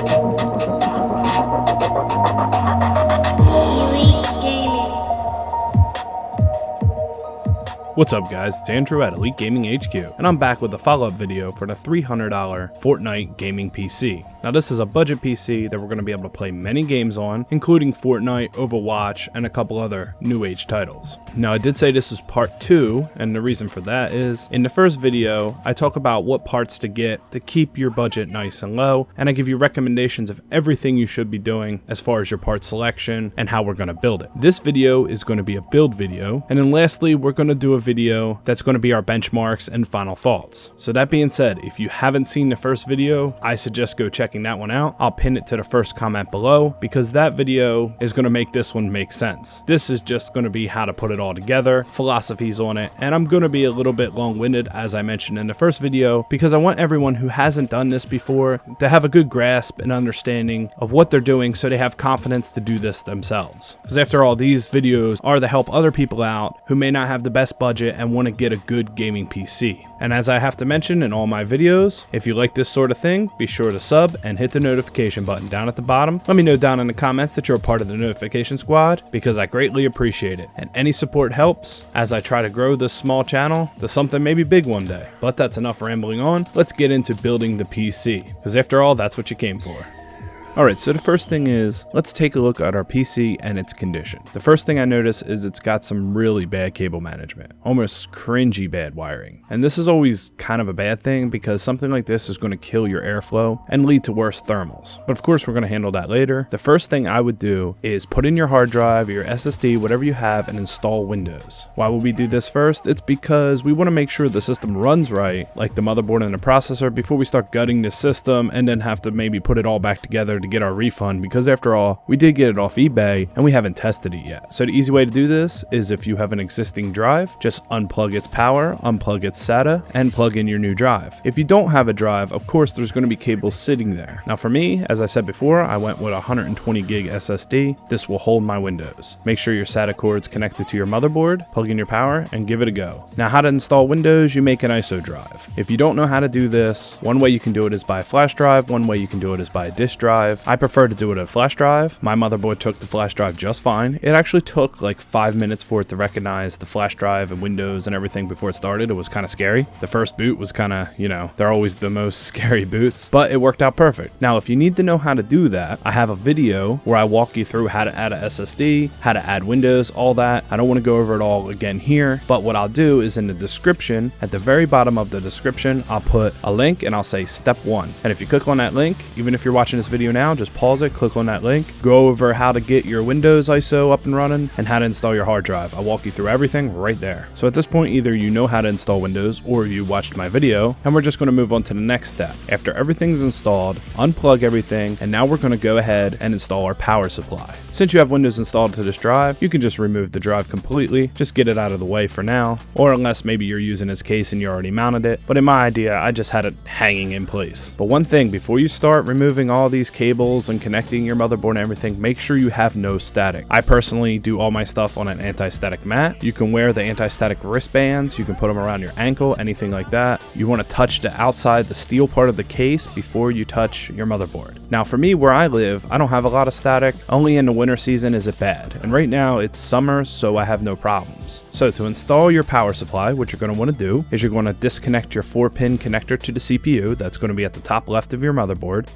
Elite Gaming. What's up guys, it's Andrew at Elite Gaming HQ, and I'm back with a follow-up video for the $300 Fortnite Gaming PC. Now this is a budget PC that we're going to be able to play many games on, including Fortnite, Overwatch, and a couple other new age titles. Now I did say this is part 2, and the reason for that is, in the first video, I talk about what parts to get to keep your budget nice and low, and I give you recommendations of everything you should be doing as far as your part selection and how we're going to build it. This video is going to be a build video, and then lastly, we're going to do a video that's going to be our benchmarks and final thoughts. So that being said, if you haven't seen the first video, I suggest go checking that one out. I'll pin it to the first comment below because that video is going to make this one make sense. This is just going to be how to put it all together, philosophies on it, and I'm going to be a little bit long-winded as I mentioned in the first video because I want everyone who hasn't done this before to have a good grasp and understanding of what they're doing so they have confidence to do this themselves. Because after all, these videos are to help other people out who may not have the best budget and want to get a good gaming PC. And as I have to mention in all my videos, if you like this sort of thing, be sure to sub and hit the notification button down at the bottom. Let me know down in the comments that you're a part of the notification squad because I greatly appreciate it. And any support helps as I try to grow this small channel to something maybe big one day. But that's enough rambling on. Let's get into building the PC because after all, that's what you came for. Alright, so the first thing is, let's take a look at our PC and its condition. The first thing I notice is it's got some really bad cable management, almost cringy bad wiring. And this is always kind of a bad thing because something like this is going to kill your airflow and lead to worse thermals. But of course we're going to handle that later. The first thing I would do is put in your hard drive, your SSD, whatever you have, and install Windows. Why would we do this first? It's because we want to make sure the system runs right, like the motherboard and the processor, before we start gutting the system and then have to maybe put it all back together to get our refund, because after all, we did get it off eBay and we haven't tested it yet. So the easy way to do this is if you have an existing drive, just unplug its power, unplug its SATA, and plug in your new drive. If you don't have a drive, of course there's going to be cables sitting there. Now for me, as I said before, I went with a 120 gig SSD. This will hold my Windows. Make sure your SATA cord's connected to your motherboard, plug in your power, and give it a go. Now how to install Windows, you make an ISO drive. If you don't know how to do this, one way you can do it is by a flash drive, one way you can do it is by a disk drive. I prefer to do it at a flash drive. My motherboard took the flash drive just fine. It actually took like 5 minutes for it to recognize the flash drive and Windows and everything before it started. It was kind of scary. The first boot was kind of, they're always the most scary boots, but it worked out perfect. Now, if you need to know how to do that, I have a video where I walk you through how to add a SSD, how to add Windows, all that. I don't want to go over it all again here, but what I'll do is in the description, at the very bottom of the description, I'll put a link and I'll say step 1. And if you click on that link, even if you're watching this video now, just pause it, click on that link, go over how to get your Windows ISO up and running and how to install your hard drive. I'll walk you through everything right there. So at this point, either you know how to install Windows or you watched my video, and we're just going to move on to the next step. After everything's installed, unplug everything, and now we're going to go ahead and install our power supply. Since you have Windows installed to this drive, you can just remove the drive completely, just get it out of the way for now, or unless maybe you're using this case and you already mounted it, but in my idea, I just had it hanging in place. But one thing, before you start removing all these cables and connecting your motherboard and everything, make sure you have no static. I personally do all my stuff on an anti-static mat. You can wear the anti-static wristbands, you can put them around your ankle, anything like that. You want to touch the outside, the steel part of the case before you touch your motherboard. Now for me, where I live, I don't have a lot of static. Only in the winter season is it bad. And right now it's summer, so I have no problems. So to install your power supply, what you're going to want to do is you're going to disconnect your 4-pin connector to the CPU. That's going to be at the top left of your motherboard.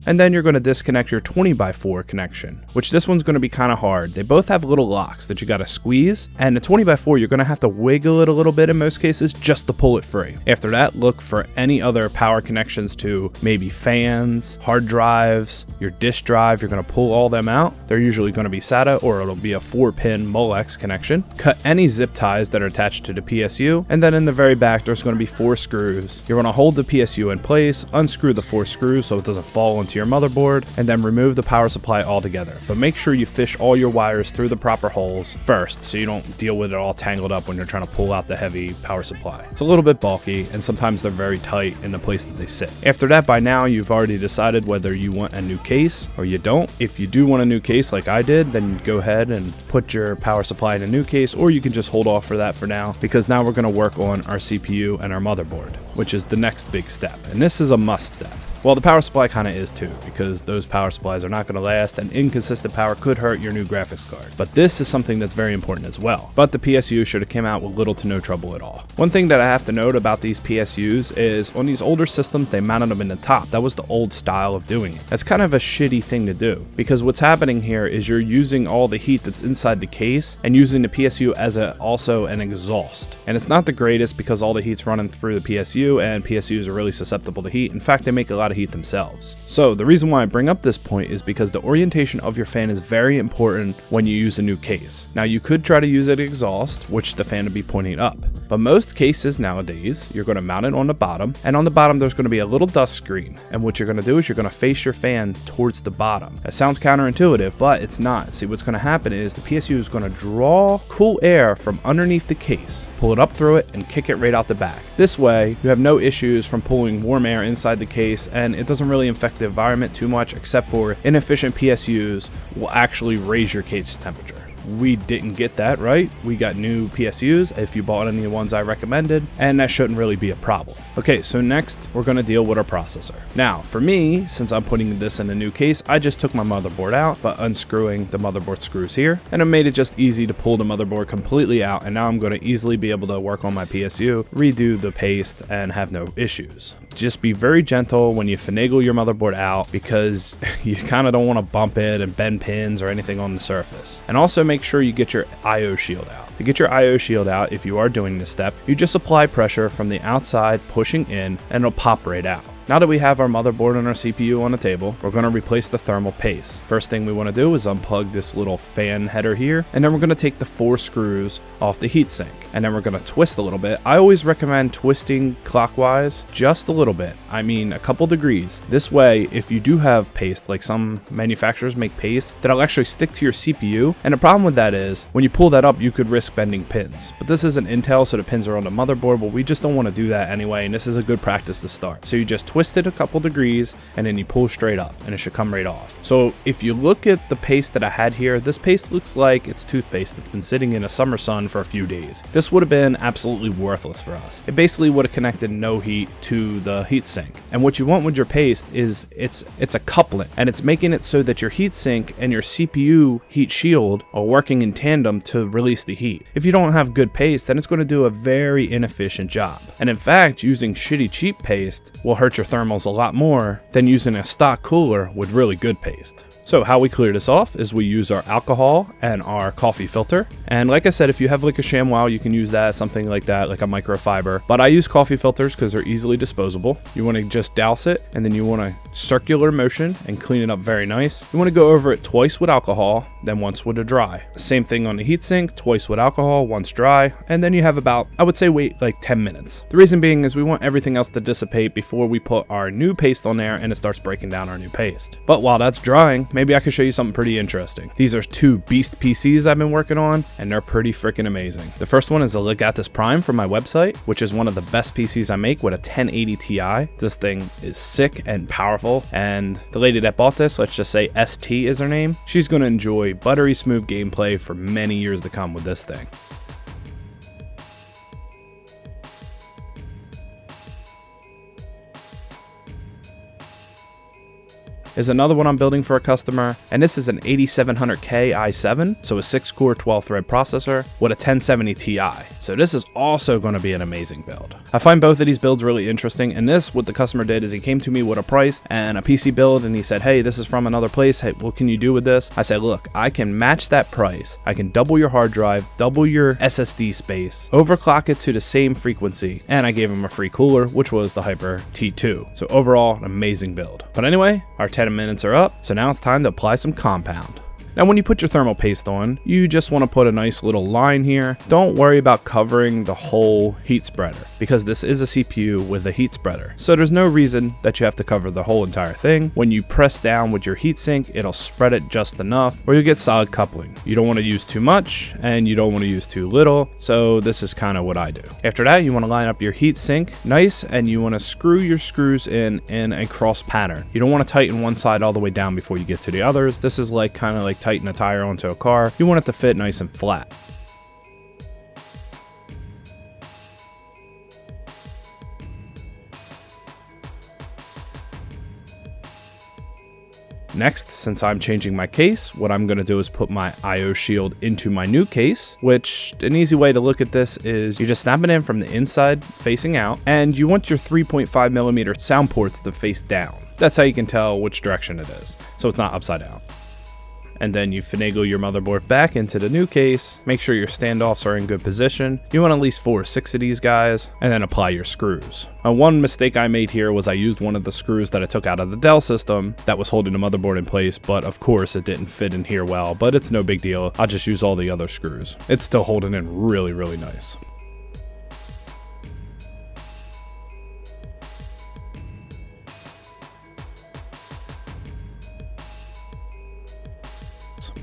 And then you're going to disconnect your 20x4 connection, which this one's going to be kind of hard. They both have little locks that you got to squeeze, and the 20x4 you're going to have to wiggle it a little bit in most cases just to pull it free. After that, look for any other power connections to maybe fans, hard drives, your disk drive. You're going to pull all them out. They're usually going to be SATA or it'll be a 4-pin Molex connection. Cut any zip ties that are attached to the PSU, and then in the very back there's going to be 4 screws. You're going to hold the PSU in place, unscrew the 4 screws so it doesn't fall into onto your motherboard, and then remove the power supply altogether. But make sure you fish all your wires through the proper holes first so you don't deal with it all tangled up when you're trying to pull out the heavy power supply. It's a little bit bulky, and sometimes they're very tight in the place that they sit. After that, by now you've already decided whether you want a new case or you don't. If you do want a new case like I did, then go ahead and put your power supply in a new case, or you can just hold off for that for now, because now we're going to work on our CPU and our motherboard, which is the next big step, and this is a must step. Well, the power supply kind of is too, because those power supplies are not going to last, and inconsistent power could hurt your new graphics card. But this is something that's very important as well. But the PSU should have come out with little to no trouble at all. One thing that I have to note about these PSUs is on these older systems, they mounted them in the top. That was the old style of doing it. That's kind of a shitty thing to do, because what's happening here is you're using all the heat that's inside the case and using the PSU as also an exhaust. And it's not the greatest because all the heat's running through the PSU, and PSUs are really susceptible to heat. In fact, they make a lot of heat themselves. So the reason why I bring up this point is because the orientation of your fan is very important when you use a new case. Now you could try to use it exhaust, which the fan would be pointing up, but most cases nowadays you're going to mount it on the bottom, and on the bottom there's going to be a little dust screen, and what you're going to do is you're going to face your fan towards the bottom. That sounds counterintuitive, but it's not. See, what's going to happen is the PSU is going to draw cool air from underneath the case, pull it up through it, and kick it right out the back. This way you have no issues from pulling warm air inside the case, and it doesn't really affect the environment too much, except for inefficient PSUs will actually raise your case temperature. We didn't get that, right? We got new PSUs if you bought any of the ones I recommended, and that shouldn't really be a problem. Okay, so next we're going to deal with our processor. Now for me, since I'm putting this in a new case, I just took my motherboard out by unscrewing the motherboard screws here, and it made it just easy to pull the motherboard completely out, and now I'm going to easily be able to work on my PSU, redo the paste, and have no issues. Just be very gentle when you finagle your motherboard out, because you kind of don't want to bump it and bend pins or anything on the surface. And also make sure you get your IO shield out. To get your IO shield out, if you are doing this step, you just apply pressure from the outside pushing in, and it'll pop right out. Now that we have our motherboard and our CPU on the table, we're going to replace the thermal paste. First thing we want to do is unplug this little fan header here, and then we're going to take the 4 screws off the heatsink, and then we're going to twist a little bit. I always recommend twisting clockwise just a little bit. I mean a couple degrees. This way, if you do have paste, like some manufacturers make paste, that'll actually stick to your CPU, and the problem with that is when you pull that up, you could risk bending pins. But this isn't Intel, so the pins are on the motherboard, but we just don't want to do that anyway, and this is a good practice to start. So you just twist it a couple degrees, and then you pull straight up, and it should come right off. So if you look at the paste that I had here, this paste looks like it's toothpaste that's been sitting in a summer sun for a few days. This would have been absolutely worthless for us. It basically would have connected no heat to the heatsink. And what you want with your paste is it's a coupling, and it's making it so that your heatsink and your CPU heat shield are working in tandem to release the heat. If you don't have good paste, then it's going to do a very inefficient job. And in fact, using shitty cheap paste will hurt your thermals a lot more than using a stock cooler with really good paste. So how we clear this off is we use our alcohol and our coffee filter. And like I said, if you have like a ShamWow, you can use that, something like that, like a microfiber. But I use coffee filters because they're easily disposable. You want to just douse it, and then you want to circular motion and clean it up very nice. You want to go over it twice with alcohol, then once with a dry. Same thing on the heatsink, twice with alcohol, once dry. And then you have about, I would say, wait like 10 minutes. The reason being is we want everything else to dissipate before we put our new paste on there and it starts breaking down our new paste. But while that's drying, maybe I could show you something pretty interesting. These are 2 beast PCs I've been working on, and they're pretty freaking amazing. The first one is a Legatus Prime from my website, which is one of the best PCs I make with a 1080 Ti. This thing is sick and powerful, and the lady that bought this, let's just say ST is her name, she's going to enjoy buttery smooth gameplay for many years to come with this thing. is another one I'm building for a customer, and this is an 8700K i7, so a 6-core 12-thread processor with a 1070 Ti. So this is also going to be an amazing build. I find both of these builds really interesting, and this, what the customer did is he came to me with a price and a PC build, and he said, hey, this is from another place, hey, what can you do with this? I said, look, I can match that price, I can double your hard drive, double your SSD space, overclock it to the same frequency, and I gave him a free cooler, which was the Hyper T2. So overall, an amazing build. But anyway, our 10 minutes are up, so now it's time to apply some compound. Now when you put your thermal paste on, you just want to put a nice little line here. Don't worry about covering the whole heat spreader, because this is a CPU with a heat spreader. So there's no reason that you have to cover the whole entire thing. When you press down with your heatsink, it'll spread it just enough, or you'll get solid coupling. You don't want to use too much, and you don't want to use too little, so this is kind of what I do. After that, you want to line up your heatsink nice, and you want to screw your screws in a cross pattern. You don't want to tighten one side all the way down before you get to the others. This is like kind of like tighten a tire onto a car. You want it to fit nice and flat. Next, since I'm changing my case, what I'm going to do is put my IO shield into my new case, which an easy way to look at this is you just snap it in from the inside facing out, and you want your 3.5mm sound ports to face down. That's how you can tell which direction it is, so it's not upside down. And then you finagle your motherboard back into the new case, make sure your standoffs are in good position. You want at least 4 or 6 of these guys, and then apply your screws. One mistake I made here was I used one of the screws that I took out of the Dell system that was holding the motherboard in place, but of course it didn't fit in here well, but it's no big deal. I'll just use all the other screws. It's still holding in really, really nice.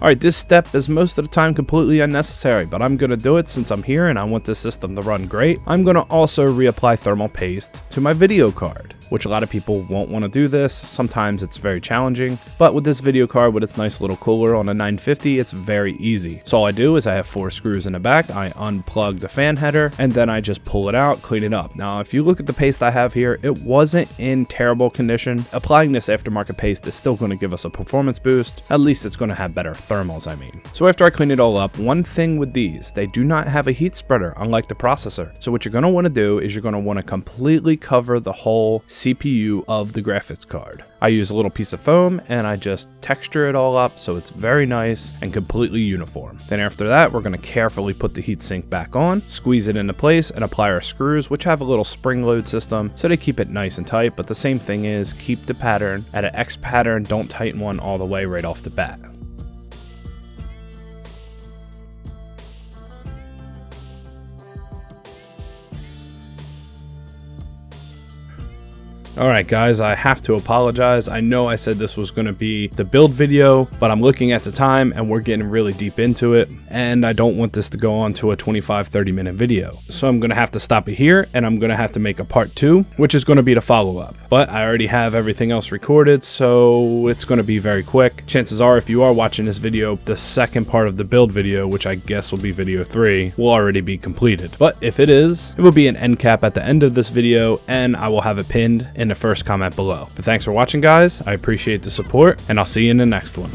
Alright, this step is most of the time completely unnecessary, but I'm going to do it since I'm here and I want this system to run great. I'm going to also reapply thermal paste to my video card, which a lot of people won't want to do this. Sometimes it's very challenging, but with this video card with its nice little cooler on a 950, it's very easy. So all I do is I have 4 screws in the back, I unplug the fan header, and then I just pull it out, clean it up. Now, if you look at the paste I have here, it wasn't in terrible condition. Applying this aftermarket paste is still going to give us a performance boost. At least it's going to have better thermals, I mean. So after I clean it all up, one thing with these, they do not have a heat spreader, unlike the processor. So what you're going to want to do is you're going to want to completely cover the whole CPU of the graphics card. I use a little piece of foam and I just texture it all up so it's very nice and completely uniform. Then after that, we're going to carefully put the heatsink back on, squeeze it into place, and apply our screws, which have a little spring load system, so they keep it nice and tight. But the same thing is, keep the pattern at an X pattern, don't tighten one all the way right off the bat. Alright guys, I have to apologize. I know I said this was going to be the build video, but I'm looking at the time and we're getting really deep into it, and I don't want this to go on to a 25-30 minute video. So I'm going to have to stop it here, and I'm going to have to make a part 2, which is going to be the follow-up. But I already have everything else recorded, so it's going to be very quick. Chances are, if you are watching this video, the second part of the build video, which I guess will be video 3, will already be completed. But if it is, it will be an end cap at the end of this video, and I will have it pinned in the first comment below. But thanks for watching guys, I appreciate the support, and I'll see you in the next one.